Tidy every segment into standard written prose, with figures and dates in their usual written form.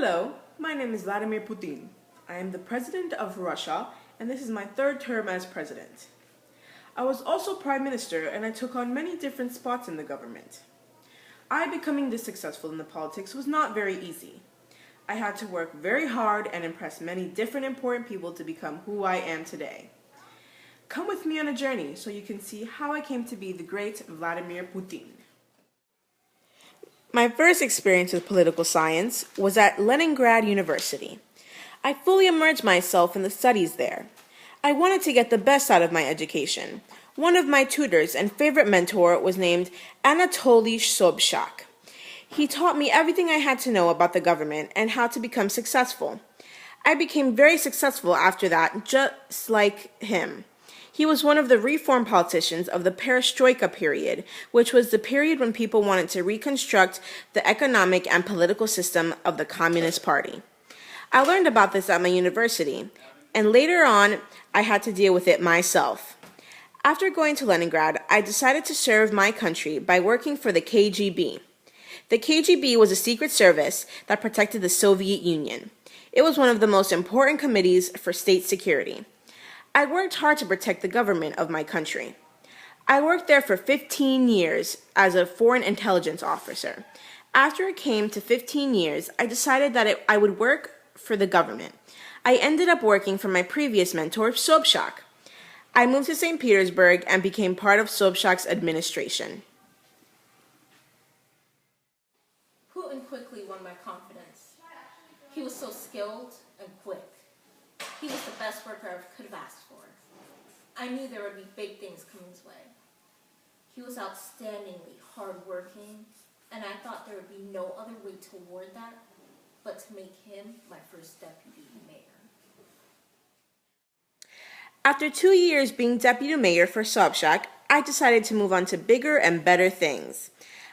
Hello, my name is Vladimir Putin. I am the president of Russia, and this is my third term as president. I was also prime minister, and I took on many different spots in the government. Becoming this successful in the politics was not very easy. I had to work very hard and impress many different important people to become who I am today. Come with me on a journey so you can see how I came to be the great Vladimir Putin. My first experience with political science was at Leningrad University. I fully immersed myself in the studies there. I wanted to get the best out of my education. One of my tutors and favorite mentor was named Anatoly Sobchak. He taught me everything I had to know about the government and how to become successful. I became very successful after that, just like him. He was one of the reform politicians of the Perestroika period, which was the period when people wanted to reconstruct the economic and political system of the Communist Party. I learned about this at my university, and later on, I had to deal with it myself. After going to Leningrad, I decided to serve my country by working for the KGB. The KGB was a secret service that protected the Soviet Union. It was one of the most important committees for state security. I worked hard to protect the government of my country. I worked there for 15 years as a foreign intelligence officer. After it came to 15 years, I decided that I would work for the government. I ended up working for my previous mentor, Sobchak. I moved to St. Petersburg and became part of Sobchak's administration. Putin quickly won my confidence. He was so skilled and quick. He was the best worker I could have asked for. I knew there would be big things coming his way. He was outstandingly hardworking, and I thought there would be no other way to award that but to make him my first deputy mayor. After 2 years being deputy mayor for Sobchak, I decided to move on to bigger and better things.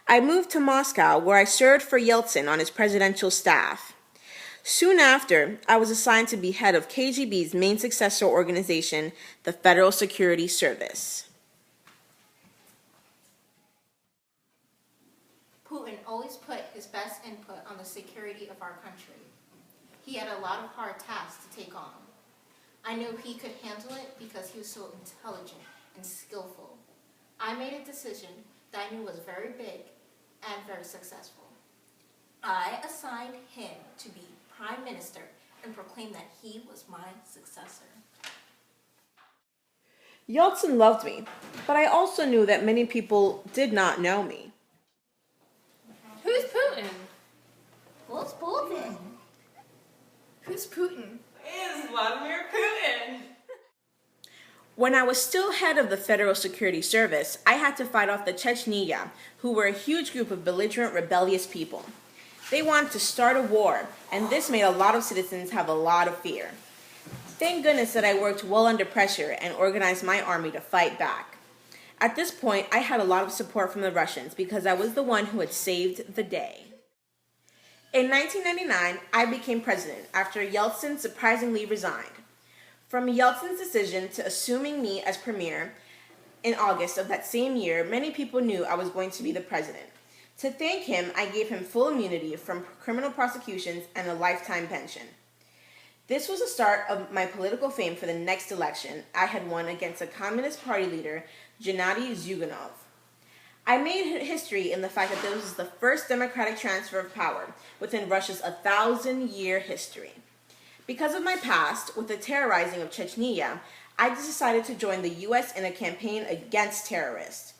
I moved to Moscow, where I served for Yeltsin on his presidential staff. Soon after, I was assigned to be head of KGB's main successor organization, the Federal Security Service. Putin always put his best input on the security of our country. He had a lot of hard tasks to take on. I knew he could handle it because he was so intelligent and skillful. I made a decision that I knew was very big and very successful. I assigned him to be Prime Minister and proclaimed that he was my successor. Yeltsin loved me, but I also knew that many people did not know me. Who's Putin? Who's Putin? Who's Putin? Is Vladimir Putin. When I was still head of the Federal Security Service, I had to fight off the Chechnya, who were a huge group of belligerent, rebellious people. They wanted to start a war, and this made a lot of citizens have a lot of fear. Thank goodness that I worked well under pressure and organized my army to fight back. At this point, I had a lot of support from the Russians because I was the one who had saved the day. In 1999, I became president after Yeltsin surprisingly resigned. From Yeltsin's decision to assuming me as premier in August of that same year, many people knew I was going to be the president. To thank him, I gave him full immunity from criminal prosecutions and a lifetime pension. This was the start of my political fame for the next election I had won against a Communist Party leader, Gennady Zyuganov. I made history in the fact that this was the first democratic transfer of power within Russia's 1,000-year history. Because of my past with the terrorizing of Chechnya, I decided to join the U.S. in a campaign against terrorists.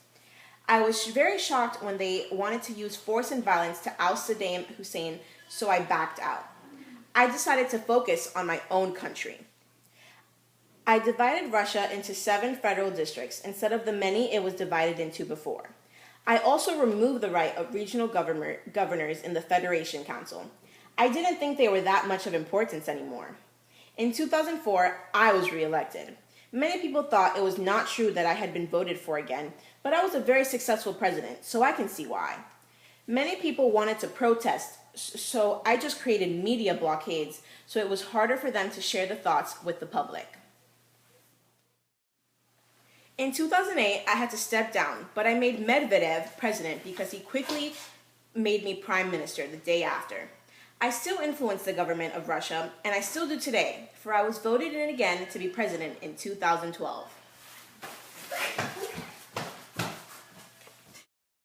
I was very shocked when they wanted to use force and violence to oust Saddam Hussein, so I backed out. I decided to focus on my own country. I divided Russia into 7 federal districts instead of the many it was divided into before. I also removed the right of regional governors in the Federation Council. I didn't think they were that much of importance anymore. In 2004, I was reelected. Many people thought it was not true that I had been voted for again, but I was a very successful president, so I can see why. Many people wanted to protest, so I just created media blockades so it was harder for them to share the thoughts with the public. In 2008, I had to step down, but I made Medvedev president because he quickly made me prime minister the day after. I still influence the government of Russia, and I still do today, for I was voted in again to be president in 2012.